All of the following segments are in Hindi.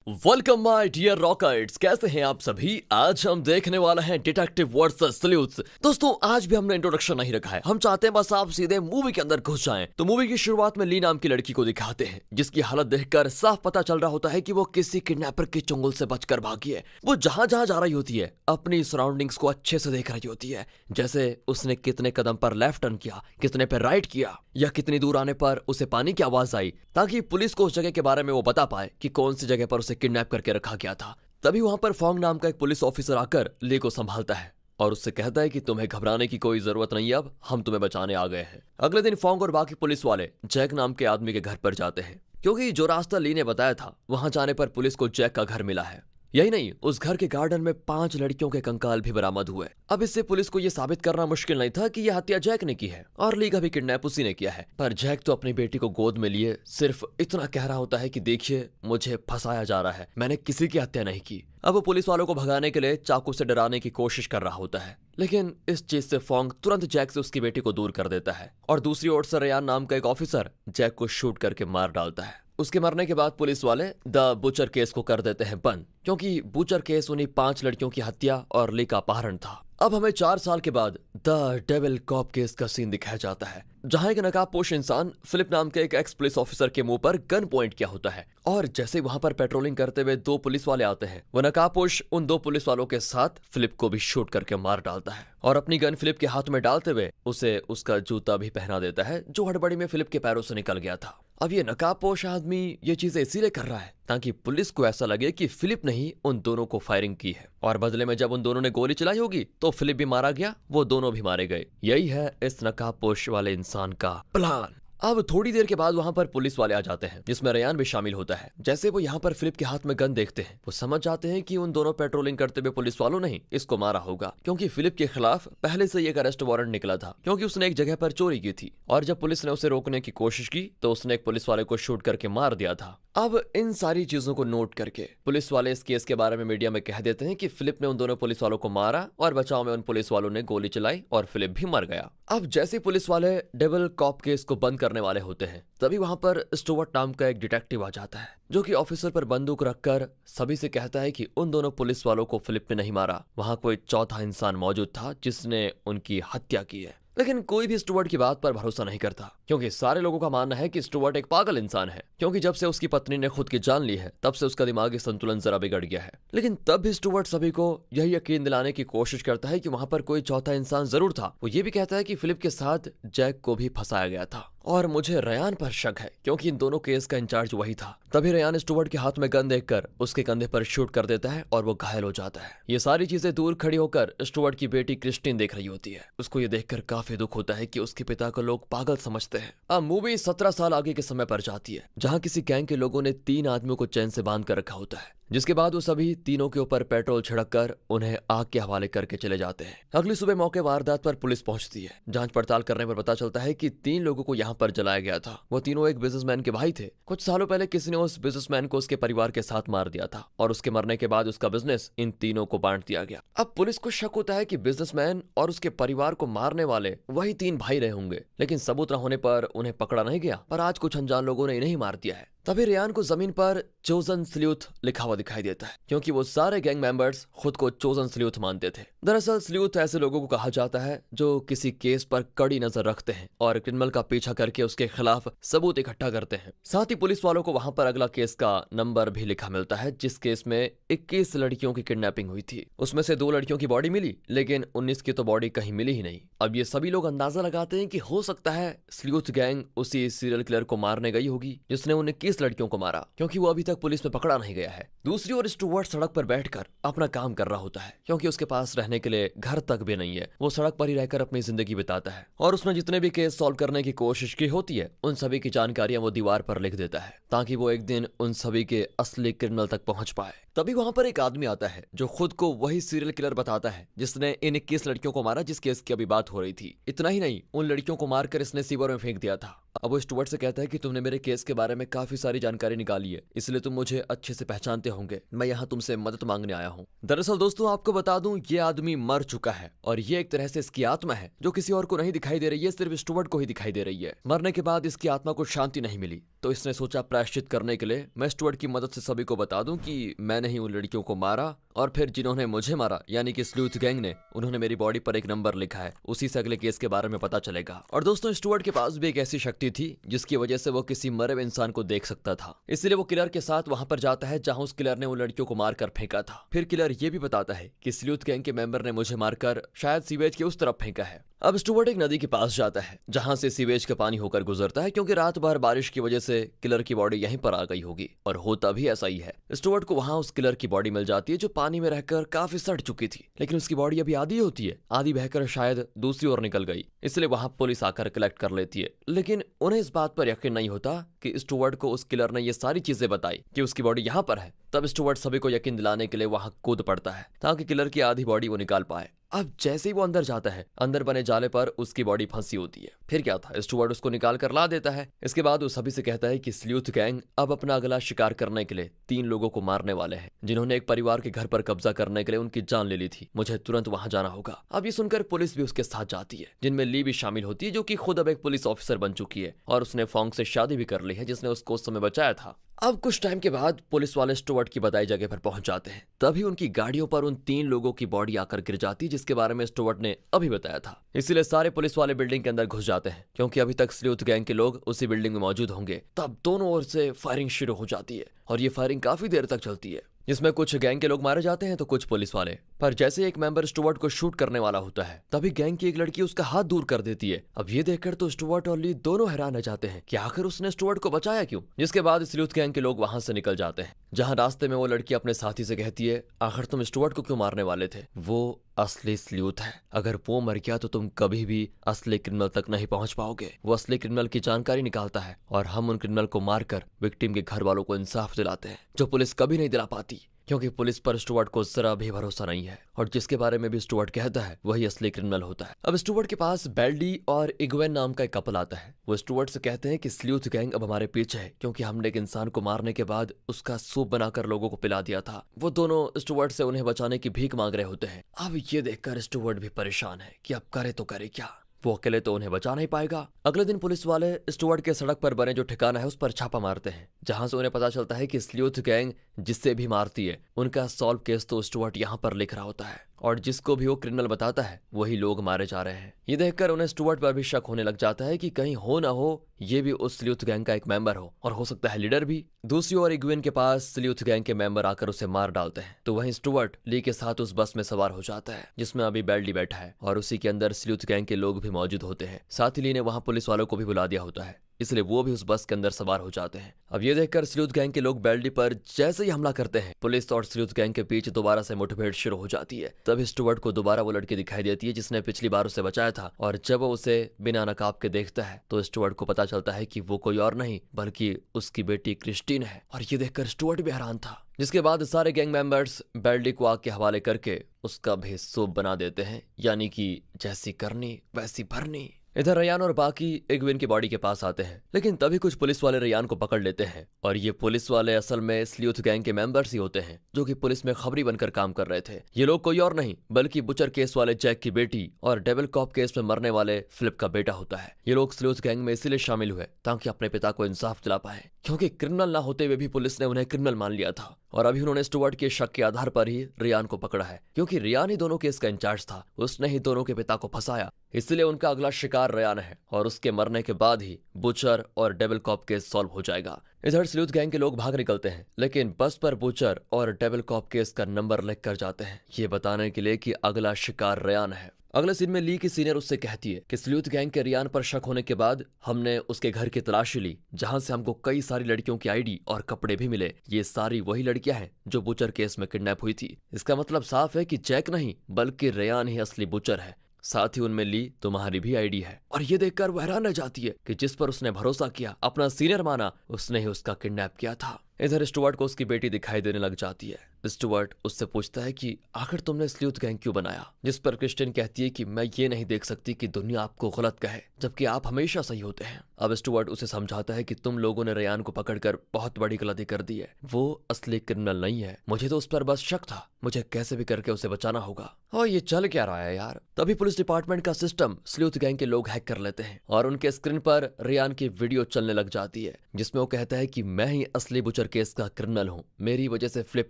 वेलकम माय डियर रॉकेट्स, कैसे हैं आप सभी। आज हम देखने वाले हैं डिटेक्टिव वर्सेस स्लूथ्स। दोस्तों आज भी हमने इंट्रोडक्शन नहीं रखा है, हम चाहते हैं बस आप सीधे मूवी के अंदर घुस जाएं। तो मूवी की शुरुआत में ली नाम की लड़की को दिखाते हैं जिसकी हालत देखकर साफ पता चल रहा होता है कि वो किसी किडनैपर के चंगुल से बचकर भागी है। वो जहां जहां जा रही होती है अपनी सराउंडिंग्स को अच्छे से देख रही होती है, जैसे उसने कितने कदम पर लेफ्ट टर्न किया, कितने पर राइट किया, या कितनी दूर आने पर उसे पानी की आवाज आई, ताकि पुलिस को उस जगह के बारे में वो बता पाए कि कौन सी जगह पर उसे किडनैप करके रखा गया था। तभी वहां पर फोंग नाम का एक पुलिस ऑफिसर आकर ली को संभालता है और उससे कहता है कि तुम्हें घबराने की कोई जरूरत नहीं है, अब हम तुम्हें बचाने आ गए हैं। अगले दिन फोंग और बाकी पुलिस वाले जैक नाम के आदमी के घर पर जाते हैं, क्योंकि जो रास्ता ली ने बताया था वहां जाने पर पुलिस को जैक का घर मिला है। यही नहीं, उस घर के गार्डन में 5 लड़कियों के कंकाल भी बरामद हुए। अब इससे पुलिस को यह साबित करना मुश्किल नहीं था कि यह हत्या जैक ने की है और ली का भी किडनैप उसी ने किया है। पर जैक तो अपनी बेटी को गोद में लिए सिर्फ इतना कह रहा होता है कि देखिए मुझे फंसाया जा रहा है, मैंने किसी की हत्या नहीं की। अब वो पुलिस वालों को भगाने के लिए चाकू से डराने की कोशिश कर रहा होता है, लेकिन इस चीज से फोंग तुरंत जैक से उसकी बेटी को दूर कर देता है और दूसरी ओर से रेयान नाम का एक ऑफिसर जैक को शूट करके मार डालता है। उसके मरने के बाद पुलिस वाले द बुचर केस को कर देते हैं बंद, क्योंकि बुचर केस उन्हीं 5 लड़कियों की हत्या और ली का अपहरण था। अब हमें 4 साल के बाद द डेविल कॉप केस का सीन दिखाया जाता है, जहां एक नकाबपोश इंसान फिलिप नाम के एक एक्स पुलिस ऑफिसर के मुंह पर गन पॉइंट किया होता है और जैसे वहां पर पेट्रोलिंग करते हुए 2 पुलिस वाले आते हैं, वह नकाबपोश उन 2 पुलिस वालों के साथ फिलिप को भी शूट करके मार डालता है और अपनी गन फिलिप के हाथ में डालते हुए उसे उसका जूता भी पहना देता है जो हड़बड़ी में फिलिप के पैरों से निकल गया था। अब ये नकाबपोश आदमी ये चीजें इसीलिए कर रहा है ताकि पुलिस को ऐसा लगे कि फिलिप ने ही उन दोनों को फायरिंग की है और बदले में जब उन दोनों ने गोली चलाई होगी तो फिलिप भी मारा गया, वो दोनों भी मारे गए। यही है इस नकाबपोश वाले इंसान का प्लान। अब थोड़ी देर के बाद वहां पर पुलिस वाले आ जाते हैं, जिसमें रेयान भी शामिल होता है। जैसे वो यहाँ पर फिलिप के हाथ में गन देखते हैं, वो समझ जाते हैं कि उन दोनों पेट्रोलिंग करते हुए पुलिस वालों ने ही इसको मारा होगा, क्योंकि फिलिप के खिलाफ पहले से एक अरेस्ट वारंट निकला था, क्योंकि उसने एक जगह पर चोरी की थी और जब पुलिस ने उसे रोकने की कोशिश की तो उसने एक पुलिस वाले को शूट करके मार दिया था। अब इन सारी चीजों को नोट करके पुलिस वाले इस केस के बारे में मीडिया में कह देते हैं कि फिलिप ने उन दोनों पुलिस वालों को मारा और बचाव में उन पुलिस वालों ने गोली चलाई और फिलिप भी मर गया। अब जैसे पुलिस वाले डेविल कॉप केस को बंद करने वाले होते हैं, तभी वहां पर स्टुअर्ट नाम का एक डिटेक्टिव आ जाता है, जो कि ऑफिसर पर बंदूक रखकर सभी से कहता है कि उन दोनों पुलिस वालों को फिलिप ने नहीं मारा, वहां कोई चौथा इंसान मौजूद था जिसने उनकी हत्या की है। लेकिन कोई भी स्टुअर्ट की बात पर भरोसा नहीं करता, क्योंकि सारे लोगों का मानना है कि स्टुअर्ट एक पागल इंसान है, क्योंकि जब से उसकी पत्नी ने खुद की जान ली है तब से उसका दिमागी संतुलन जरा बिगड़ गया है। लेकिन तब भी स्टुअर्ट सभी को यही यकीन दिलाने की कोशिश करता है कि वहां पर कोई चौथा इंसान जरूर था। वो ये भी कहता है कि फिलिप के साथ जैक को भी फंसाया गया था और मुझे रेयान पर शक है, क्योंकि इन दोनों केस का इंचार्ज वही था। तभी रेयान स्टुअर्ट के हाथ में गन देखकर उसके कंधे पर शूट कर देता है और वो घायल हो जाता है। ये सारी चीजें दूर खड़ी होकर स्टुअर्ट की बेटी क्रिस्टीन देख रही होती है। उसको ये देखकर काफी दुख होता है कि उसके पिता को लोग पागल समझते हैं। अब मूवी 17 साल आगे के समय पर जाती है, जहां किसी गैंग के लोगों ने 3 आदमियों को चैन से बांध कर रखा होता है, जिसके बाद वो सभी तीनों के ऊपर पेट्रोल छिड़क कर उन्हें आग के हवाले करके चले जाते हैं। अगली सुबह मौके वारदात पर पुलिस पहुंचती है। जांच पड़ताल करने पर पता चलता है कि 3 लोगों को यहाँ पर जलाया गया था। वो तीनों एक बिजनेसमैन के भाई थे। कुछ सालों पहले किसी ने उस बिजनेसमैन को उसके परिवार के साथ मार दिया था और उसके मरने के बाद उसका बिजनेस इन तीनों को बांट दिया गया। अब पुलिस को शक होता है कि बिजनेसमैन और उसके परिवार को मारने वाले वही 3 भाई रहे होंगे, लेकिन सबूत न होने पर उन्हें पकड़ा नहीं गया। पर आज कुछ अनजान लोगों ने इन्हें ही मार दिया है। तभी रेयान को जमीन पर चोजन स्लूथ लिखा हुआ दिखाई देता है, क्योंकि वो सारे गैंग मेंबर्स खुद को चोजन स्लूथ मानते थे। दरअसल स्लूथ ऐसे लोगों को कहा जाता है जो किसी केस पर कड़ी नजर रखते हैं और क्रिमिनल का पीछा करके उसके खिलाफ सबूत इकट्ठा करते हैं। साथ ही पुलिस वालों को वहां पर अगला केस का नंबर भी लिखा मिलता है, जिस केस में 21 लड़कियों की किडनैपिंग हुई थी। उसमें से 2 लड़कियों की बॉडी मिली, लेकिन 19 की तो बॉडी कहीं मिली ही नहीं। अब ये सभी लोग अंदाजा लगाते हैं कि हो सकता है स्लूथ गैंग उसी सीरियल किलर को मारने गई होगी जिसने उन 21 लड़कियों को मारा, क्योंकि वो अभी तक पुलिस में पकड़ा नहीं गया है। दूसरी ओर स्टुअर्ट सड़क पर बैठकर अपना काम कर रहा होता है, क्योंकि उसके पास रहने के लिए घर तक भी नहीं है। वो सड़क पर ही रहकर अपनी जिंदगी बिताता है और उसने जितने भी केस सॉल्व करने की कोशिश की होती है उन सभी की जानकारियां वो दीवार पर लिख देता है, ताकि वो एक दिन उन सभी के असली क्रिमिनल तक पहुंच पाए। तभी वहां पर एक आदमी आता है जो खुद को वही सीरियल किलर बताता है जिसने इन 21 लड़कियों को मारा जिस केस की अभी बात हो रही थी। इतना ही नहीं, उन लड़कियों को मारकर इसने सीवर में फेंक दिया था अब वो स्टुअर्ट से कहता है कि तुमने मेरे केस के बारे में काफी सारी जानकारी निकाली है, इसलिए तुम मुझे अच्छे से पहचानते होंगे। मैं यहाँ तुमसे मदद मांगने आया हूँ। दरअसल दोस्तों आपको बता दूं, ये आदमी मर चुका है और ये एक तरह से इसकी आत्मा है जो किसी और को नहीं दिखाई दे रही है, सिर्फ स्टुअर्ट को ही दिखाई दे रही है। मरने के बाद इसकी आत्मा को शांति नहीं मिली, तो इसने सोचा प्रायश्चित करने के लिए मैं स्टुअर्ट की मदद से सभी को बता दूं कि मैंने ही उन लड़कियों को मारा, और फिर जिन्होंने मुझे मारा यानी कि स्लूथ गैंग ने, उन्होंने मेरी बॉडी पर एक नंबर लिखा है, उसी से अगले केस के बारे में पता चलेगा। और दोस्तों स्टुअर्ट के पास भी एक ऐसी शक्ति थी जिसकी वजह से वो किसी मरे हुए इंसान को देख सकता था, इसलिए वो किलर के साथ वहां पर जाता है जहां उस किलर ने उन लड़कियों को मारकर फेंका था। फिर किलर ये भी बताता है कि स्लूथ गैंग के मेंबर ने मुझे मारकर शायद सीवेज के उस तरफ फेंका है। अब स्टुअर्ट एक नदी के पास जाता है जहां से सीवेज का पानी होकर गुजरता है, क्योंकि रात भर बारिश की वजह से किलर की बॉडी यहीं पर आ गई होगी, और होता भी ऐसा ही है। स्टुअर्ट को वहां उस किलर की बॉडी मिल जाती है जो पानी में रहकर काफी सड़ चुकी थी, लेकिन उसकी बॉडी अभी आधी होती है, आधी बहकर शायद दूसरी ओर निकल गई, इसलिए वहां पुलिस आकर कलेक्ट कर लेती है। लेकिन उन्हें इस बात पर यकीन नहीं होता कि स्टुअर्ट को उस किलर ने ये सारी चीजें बताई कि उसकी बॉडी यहाँ पर है। तब स्टुअर्ट सभी को यकीन दिलाने के लिए वहां कूद पड़ता है ताकि किलर की आधी बॉडी वो निकाल पाए। अब जैसे ही वो अंदर जाता है, अंदर बने जाले पर उसकी बॉडी फंसी होती है। फिर क्या था, स्टुअर्ट उसको निकाल कर ला देता है। इसके बाद वो सभी से कहता है कि स्लूथ गैंग अब अपना अगला शिकार करने के लिए 3 लोगों को मारने वाले हैं, जिन्होंने एक परिवार के घर पर कब्जा करने के लिए उनकी जान ले ली थी। मुझे तुरंत वहां जाना होगा। अब ये सुनकर पुलिस भी उसके साथ जाती है, जिनमें ली भी शामिल होती है, जो कि खुद अब एक पुलिस ऑफिसर बन चुकी है और उसने फोंग से शादी भी कर ली है, जिसने उसको उस समय बचाया था। अब कुछ टाइम के बाद पुलिस वाले स्टुअर्ट की बताई जगह पर पहुंच जाते हैं। तभी उनकी गाड़ियों पर उन 3 लोगों की बॉडी आकर गिर जाती, जिसके बारे में स्टुअर्ट ने अभी बताया था। इसीलिए सारे पुलिस वाले बिल्डिंग के अंदर घुस जाते हैं, क्योंकि अभी तक स्लूथ गैंग के लोग उसी बिल्डिंग में मौजूद होंगे। तब दोनों ओर से फायरिंग शुरू हो जाती है और ये फायरिंग काफी देर तक चलती है, जिसमें कुछ गैंग के लोग मारे जाते हैं तो कुछ पुलिस वाले। पर जैसे एक मेंबर स्टुअर्ट को शूट करने वाला होता है, तभी गैंग की एक लड़की उसका हाथ दूर कर देती है। अब ये देखकर तो स्टुअर्ट और ली दोनों हैरान रह जाते हैं कि आखिर उसने स्टुअर्ट को बचाया क्यों। जिसके बाद स्लूथ गैंग के लोग वहां से निकल जाते हैं, जहां रास्ते में वो लड़की अपने साथी से कहती है, आखिर तुम स्टुअर्ट को क्यों मारने वाले थे? वो असली स्लूथ है, अगर वो मर गया तो तुम कभी भी असली क्रिमिनल तक नहीं पहुंच पाओगे। वो असली क्रिमिनल की जानकारी निकालता है और हम उन क्रिमिनल को मारकर विक्टिम के घर वालों को इंसाफ दिलाते हैं, जो पुलिस कभी नहीं दिला पाती, क्योंकि पुलिस पर स्टुअर्ट को जरा भी भरोसा नहीं है, और जिसके बारे में भी स्टुअर्ट कहता है वही असली क्रिमिनल होता है। अब स्टुअर्ट के पास बेल्डी और इग्वेन नाम का एक कपल आता है। वो स्टुअर्ट से कहते हैं कि स्लूथ गैंग अब हमारे पीछे है, क्योंकि हमने एक इंसान को मारने के बाद उसका सूप बनाकर लोगों को पिला दिया था। वो दोनों स्टुअर्ट से उन्हें बचाने की भीख मांग रहे होते हैं। अब ये देखकर स्टुअर्ट भी परेशान है कि अब करे तो करे क्या, वो अकेले तो उन्हें बचा नहीं पाएगा। अगले दिन पुलिस वाले स्टुअर्ट के सड़क पर बने जो ठिकाना है उस पर छापा मारते हैं, जहां से उन्हें पता चलता है कि स्लूथ गैंग जिससे भी मारती है उनका सॉल्व केस तो स्टुअर्ट यहाँ पर लिख रहा होता है, और जिसको भी वो क्रिमिनल बताता है वही लोग मारे जा रहे हैं। ये देखकर उन्हें स्टुअर्ट पर भी शक होने लग जाता है कि कहीं हो ना हो ये भी उस स्लूथ गैंग का एक मेंबर हो सकता है लीडर भी। दूसरी ओर इग्वेन के पास स्लूथ गैंग के मेंबर आकर उसे मार डालते हैं, तो वहीं स्टुअर्ट ली के साथ उस बस में सवार हो जाता है जिसमें अभी बेल्डी बैठा है, और उसी के अंदर स्लूथ गैंग के लोग भी मौजूद होते हैं। साथ ही ली ने वहां पुलिस वालों को भी बुला दिया होता है, इसलिए वो भी उस बस के अंदर सवार हो जाते हैं। अब ये देखकर स्लूथ गैंग के लोग बेल्डी पर जैसे ही हमला करते हैं, पुलिस और स्लूथ गैंग के बीच दोबारा से मुठभेड़ शुरू हो जाती है। तभी स्टुअर्ट को दोबारा वो लड़की दिखाई देती है जिसने पिछली बार उसे बचाया था, और जब वो उसे बिना नकाब के देखता है तो स्टुअर्ट को पता चलता है कि वो कोई और नहीं बल्कि उसकी बेटी क्रिस्टीन है। और ये देखकर स्टुअर्ट भी हैरान था। जिसके बाद सारे गैंग मेंबर्स बेल्डी को आग के हवाले करके उसका भी सूप बना देते हैं, यानी कि जैसी करनी वैसी भरनी। इधर रेयान और बाकी इग्वेन की बॉडी के पास आते हैं, लेकिन तभी कुछ पुलिस वाले रेयान को पकड़ लेते हैं, और ये पुलिस वाले असल में स्लूथ गैंग के मेंबर्स ही होते हैं जो कि पुलिस में खबरी बनकर काम कर रहे थे। ये लोग कोई और नहीं बल्कि बुचर केस वाले जैक की बेटी और डेविल कॉप केस में मरने वाले फिलिप का बेटा होता है। ये लोग स्लूथ गैंग में इसीलिए शामिल हुए ताकि अपने पिता को इंसाफ दिला पाए, क्योंकि क्रिमिनल ना होते हुए भी पुलिस ने उन्हें क्रिमिनल मान लिया था, और अभी उन्होंने स्टुअर्ट के शक के आधार पर ही रेयान को पकड़ा है, क्योंकि रेयान ही दोनों केस का इंचार्ज था। उसने ही दोनों के पिता को फंसाया, इसलिए उनका अगला शिकार रेयान है, और उसके मरने के बाद ही बुचर और डेविल कॉप केस सॉल्व हो जाएगा। इधर स्लूथ गैंग के लोग भाग निकलते हैं, लेकिन बस पर बुचर और डेविल कॉप केस का नंबर लिख कर जाते हैं, ये बताने के लिए कि अगला शिकार रेयान है। अगले सीन में ली की सीनियर उससे कहती है कि स्लूथ गैंग के रेयान पर शक होने के बाद हमने उसके घर की तलाशी ली, जहां से हमको कई सारी लड़कियों की आईडी और कपड़े भी मिले। ये सारी वही लड़कियां हैं जो बुचर केस में किडनैप हुई थी। इसका मतलब साफ है कि जैक नहीं बल्कि रेयान ही असली बुचर है। साथ ही उनमें ली तुम्हारी भी आईडी है। और ये देखकर वो हैरान रह जाती है कि जिस पर उसने भरोसा किया, अपना सीनियर माना, उसने ही उसका किडनैप किया था। इधर स्टुअर्ट को उसकी बेटी दिखाई देने लग जाती है। स्टुअर्ट उससे पूछता है कि आखिर तुमने स्लूथ गैंग क्यों बनाया, जिस पर क्रिस्टिन कहती है कि मैं ये नहीं देख सकती कि दुनिया आपको गलत कहे जबकि आप हमेशा सही होते हैं। अब स्टुअर्ट उसे समझाता है कि तुम लोगों ने रेयान को पकड़कर बहुत बड़ी गलती कर दी है, वो असली क्रिमिनल नहीं है, मुझे तो उस पर बस शक था, मुझे कैसे भी करके उसे बचाना होगा। और ये चल क्या रहा है यार। तभी पुलिस डिपार्टमेंट का सिस्टम स्लूथ गैंग के लोग हैक कर लेते हैं और उनके स्क्रीन पर रेयान की वीडियो चलने लग जाती है जिसमें वो कहता है कि मैं ही असली बुचर केस का क्रिमिनल हूँ, मेरी वजह से फ्लिप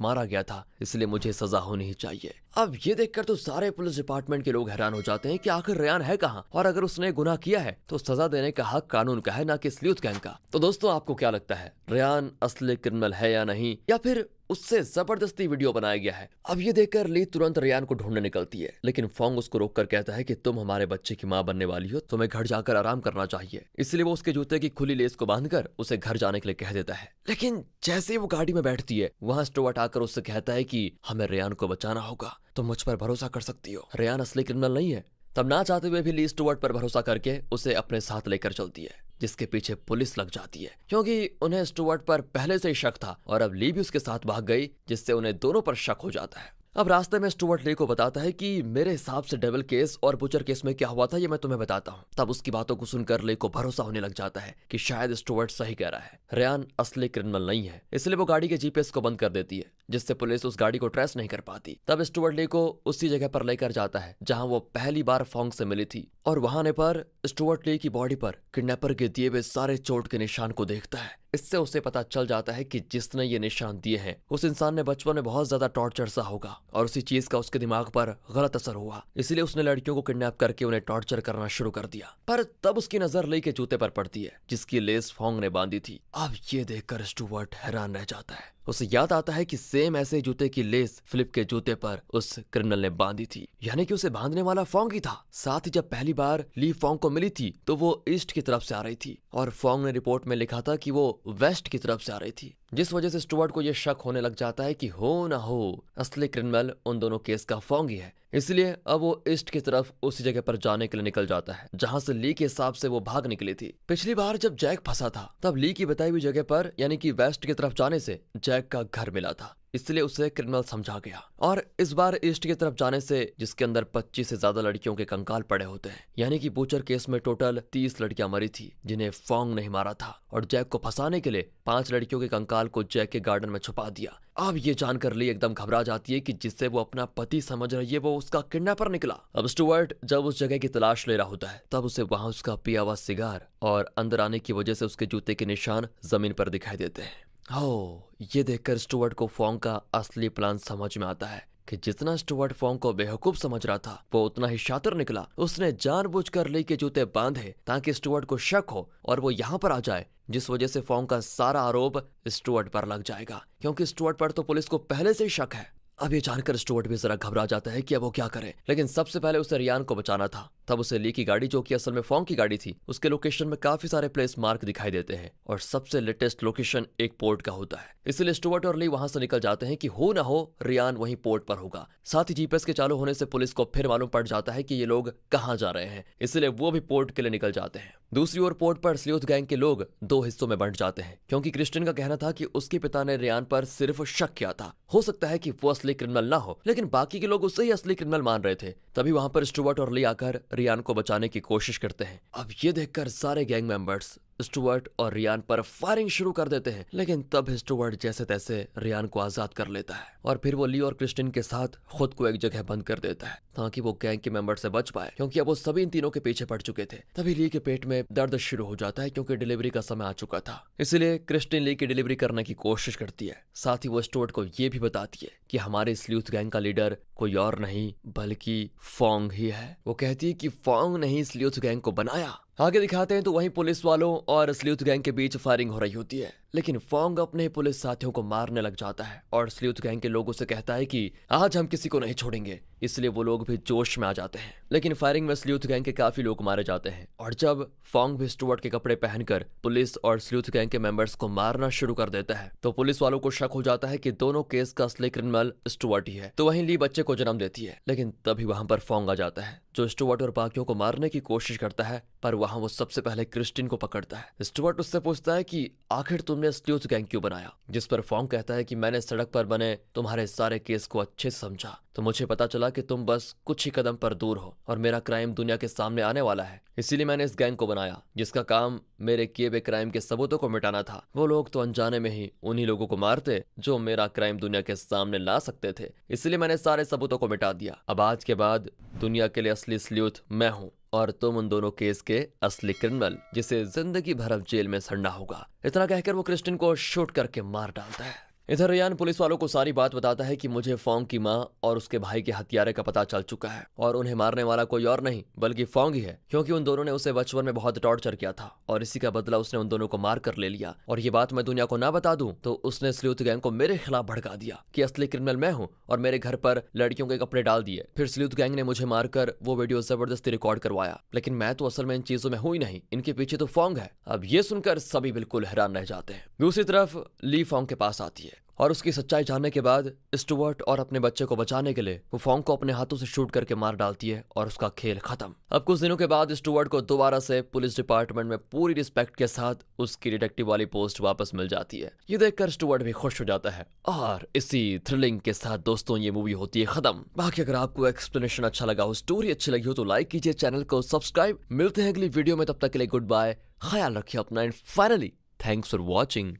मारा गया था, इसलिए मुझे सजा होनी ही चाहिए। अब ये देखकर तो सारे पुलिस डिपार्टमेंट के लोग हैरान हो जाते हैं कि आखिर रेयान है कहाँ, और अगर उसने गुनाह किया है तो सजा देने का हक कानून का है, ना कि स्लूथ गैंग का। तो दोस्तों आपको क्या लगता है, रेयान असली क्रिमिनल है या नहीं, या फिर उससे जबरदस्ती वीडियो बनाया गया है? अब ये देखकर ली तुरंत रेयान को ढूंढने निकलती है, लेकिन फोंग उसको रोककर कहता है कि तुम हमारे बच्चे की मां बनने वाली हो, तुम्हें घर जाकर आराम करना चाहिए। इसलिए वो उसके जूते की खुली लेस को बांधकर उसे घर जाने के लिए कह देता है। लेकिन जैसे ही वो गाड़ी में बैठती है, वहां स्टुअर्ट आकर उससे कहता है कि हमें रेयान को बचाना होगा, तुम मुझ पर भरोसा कर सकती हो, रेयान असली क्रिमिनल नहीं है। तब ना चाहते हुए भी ली स्टुअर्ट पर भरोसा करके उसे अपने साथ लेकर चलती है, जिसके पीछे पुलिस लग जाती है क्योंकि उन्हें स्टुअर्ट पर पहले से ही शक था और अब ली भी उसके साथ भाग गई, जिससे उन्हें दोनों पर शक हो जाता है। अब रास्ते में स्टुअर्ट ली को बताता है कि मेरे हिसाब से डेविल केस और बुचर केस में क्या हुआ था ये मैं तुम्हें बताता हूँ। तब उसकी बातों को सुनकर ली को भरोसा होने लग जाता है कि शायद स्टुअर्ट सही कह रहा है, रेयान असली क्रिमिनल नहीं है। इसलिए वो गाड़ी के जीपीएस को बंद कर देती है, जिससे पुलिस उस गाड़ी को ट्रेस नहीं कर पाती। तब स्टुअर्ट ली को उसी जगह पर लेकर जाता है जहां वो पहली बार फोंग से मिली थी, और वहां आने पर स्टुअर्ट ली की बॉडी पर किडनैपर के दिए हुए सारे चोट के निशान को देखता है। इससे उसे पता चल जाता है कि जिसने ये निशान दिए हैं उस इंसान ने बचपन में बहुत ज्यादा टॉर्चर सा होगा और उसी चीज का उसके दिमाग पर गलत असर हुआ, इसलिए उसने लड़कियों को किडनैप करके उन्हें टॉर्चर करना शुरू कर दिया। पर तब उसकी नजर ली के जूते पर पड़ती है जिसकी लेस फोंग ने बांधी थी। अब ये देखकर स्टुअर्ट हैरान रह जाता है, उसे याद आता है कि सेम ऐसे जूते की लेस फिलिप के जूते पर उस क्रिमिनल ने बांधी थी, यानी कि उसे बांधने वाला फोंग ही था। साथ ही जब पहली बार ली फोंग को मिली थी तो वो ईस्ट की तरफ से आ रही थी और फोंग ने रिपोर्ट में लिखा था कि वो वेस्ट की तरफ से आ रही थी, जिस वजह से स्टुअर्ट को यह शक होने लग जाता है कि हो ना हो असली क्रिमिनल उन दोनों केस का फोंग ही है। इसलिए अब वो ईस्ट की तरफ उसी जगह पर जाने के लिए निकल जाता है जहां से ली के हिसाब से वो भाग निकली थी। पिछली बार जब जैक फंसा था तब ली की बताई हुई जगह पर यानी कि वेस्ट की तरफ जाने से जैक का घर मिला था, इसलिए उसे क्रिमिनल समझा गया। और इस बार ईस्ट की तरफ जाने से जिसके अंदर 25 से ज्यादा लड़कियों के कंकाल पड़े होते हैं, यानी कि बूचर केस में टोटल 30 लड़कियां मरी थी जिन्हें फोंग नहीं मारा था, और जैक को फंसाने के लिए 5 लड़कियों के कंकाल को जैक के गार्डन में छुपा दिया। अब ये जानकर ली एकदम घबरा जाती है कि जिससे वो अपना पति समझ रही है वो उसका किडनैपर निकला। अब स्टुअर्ट जब उस जगह की तलाश ले रहा होता है तब उसे वहां उसका पिया हुआ सिगार और अंदर आने की वजह से उसके जूते के निशान जमीन पर दिखाई देते हैं। ये देखकर स्टुअर्ट को फोंग का असली प्लान समझ में आता है कि जितना स्टुअर्ट फोंग को बेवकूफ समझ रहा था वो उतना ही शातिर निकला। उसने जानबूझकर ली के जूते बांधे ताकि स्टुअर्ट को शक हो और वो यहाँ पर आ जाए, जिस वजह से फोंग का सारा आरोप स्टुअर्ट पर लग जाएगा क्योंकि स्टुअर्ट पर तो पुलिस को पहले से ही शक है। अब ये जानकर स्टुअर्ट भी जरा घबरा जाता है कि अब वो क्या करे, लेकिन सबसे पहले उसे रेयान को बचाना था। तब उसे ली की गाड़ी, जो कि असल में फोंग की गाड़ी थी, उसके लोकेशन में काफी सारे प्लेस मार्क दिखाई देते हैं और सबसे लेटेस्ट लोकेशन एक पोर्ट का होता है। इसलिए स्टुअर्ट और ली वहां से निकल जाते हैं कि हो ना हो रेयान वहीं पोर्ट पर होगा। साथ ही जीपीएस के चालू होने से पुलिस को फिर मालूम पड़ जाता है कि ये लोग कहाँ जा रहे हैं, इसलिए वो भी पोर्ट के लिए निकल जाते हैं। दूसरी ओर पोर्ट पर स्लूथ गैंग के लोग 2 हिस्सों में बंट जाते हैं क्योंकि क्रिस्टिन का कहना था कि उसके पिता ने रेयान पर सिर्फ शक किया था, हो सकता है कि वो असली क्रिमिनल ना हो, लेकिन बाकी के लोग उसे ही असली क्रिमिनल मान रहे थे। तभी वहां पर स्टुअर्ट और ली आकर रेयान को बचाने की कोशिश करते हैं। अब ये देखकर सारे गैंग मेंबर्स स्टुअर्ट और रेयान पर फायरिंग शुरू कर देते हैं, लेकिन तब स्टुअर्ट जैसे तैसे रेयान को आजाद कर लेता है और फिर वो ली और क्रिस्टिन के साथ खुद को एक जगह बंद कर देता है ताकि वो गैंग के मेंबर से बच पाए, क्योंकि अब वो सभी इन तीनों के पीछे पड़ चुके थे। तभी ली के पेट में दर्द शुरू हो जाता है क्योंकि डिलीवरी का समय आ चुका था, इसलिए क्रिस्टिन ली की डिलीवरी करने की कोशिश करती है। साथ ही वो स्टुअर्ट को ये भी बताती है कि हमारे स्लूथ गैंग का लीडर कोई और नहीं बल्कि फोंग ही है। वो कहती है कि फोंग ने ही स्लूथ गैंग को बनाया। आगे दिखाते हैं तो वहीं पुलिस वालों और स्लूथ गैंग के बीच फायरिंग हो रही होती है, लेकिन फोंग अपने पुलिस साथियों को मारने लग जाता है और स्लूथ गैंग के लोगों से कहता है कि आज हम किसी को नहीं छोड़ेंगे, इसलिए वो लोग भी जोश में आ जाते हैं। लेकिन फायरिंग में स्लूथ गैंग के काफी लोग मारे जाते हैं और जब फोंग भी स्टुअर्ट के कपड़े पहनकर पुलिस और स्लूथ गैंग के मेंबर्स को मारना शुरू कर देता है तो पुलिस वालों को शक हो जाता है कि दोनों केस का असली क्रिमिनल स्टुअर्ट ही है। तो वहीं ली बच्चे को जन्म देती है, लेकिन तभी वहां पर फोंग आ जाता है जो स्टुअर्ट और बाकियों को मारने की कोशिश करता है, पर वहां वो सबसे पहले क्रिस्टिन को पकड़ता है। स्टुअर्ट उससे पूछता है कि आखिर तुमने स्लूथ गैंग क्यों बनाया, जिस पर फोंग कहता है कि मैंने सड़क पर बने तुम्हारे सारे केस को अच्छे से समझा तो मुझे पता चला कि तुम बस कुछ ही कदम पर दूर हो और मेरा क्राइम दुनिया के सामने आने वाला है, इसीलिए मैंने इस गैंग को बनाया जिसका काम मेरे किए हुए क्राइम के सबूतों को मिटाना था। वो लोग तो अनजाने में ही उन्हीं लोगों को मारते जो मेरा क्राइम दुनिया के सामने ला सकते थे, इसलिए मैंने सारे सबूतों को मिटा दिया। अब आज के बाद दुनिया के लिए असली स्लूथ मैं हूँ और तुम उन दोनों केस के असली क्रिमिनल जिसे जिंदगी भर अब जेल में सड़ना होगा। इतना कहकर वो क्रिस्टिन को शूट करके मार डालता है। इधर रियान पुलिस वालों को सारी बात बताता है कि मुझे फोंग की माँ और उसके भाई के हत्यारे का पता चल चुका है और उन्हें मारने वाला कोई और नहीं बल्कि फोंग ही है, क्योंकि उन दोनों ने उसे बचपन में बहुत टॉर्चर किया था और इसी का बदला उसने उन दोनों को मार कर ले लिया। और ये बात मैं दुनिया को ना बता दूं तो उसने स्लूथ गैंग को मेरे खिलाफ भड़का दिया कि असली क्रिमिनल मैं हूँ और मेरे घर पर लड़कियों के कपड़े डाल दिए। फिर स्लूथ गैंग ने मुझे मारकर वो वीडियो जबरदस्ती रिकॉर्ड करवाया, लेकिन मैं तो असल में इन चीजों में हूं ही नहीं, इनके पीछे तो फोंग है। अब ये सुनकर सभी बिल्कुल हैरान रह जाते हैं। दूसरी तरफ ली फोंग के पास आती है और उसकी सच्चाई जानने के बाद स्टुअर्ट और अपने बच्चे को बचाने के लिए वो फोंग को अपने हाथों से शूट करके मार डालती है और उसका खेल खत्म। अब कुछ दिनों के बाद स्टुअर्ट को दोबारा से पुलिस डिपार्टमेंट में पूरी रिस्पेक्ट के साथ उसकी डिटेक्टिव वाली पोस्ट वापस मिल जाती है। ये देखकर स्टुअर्ट भी खुश हो जाता है और इसी थ्रिलिंग के साथ दोस्तों ये मूवी होती है खत्म। बाकी अगर आपको एक्सप्लेनेशन अच्छा लगा हो, स्टोरी अच्छी लगी हो तो लाइक कीजिए, चैनल को सब्सक्राइब। मिलते हैं अगली वीडियो में, तब तक के लिए गुड बाय, ख्याल रखिए अपना and finally thanks for watching.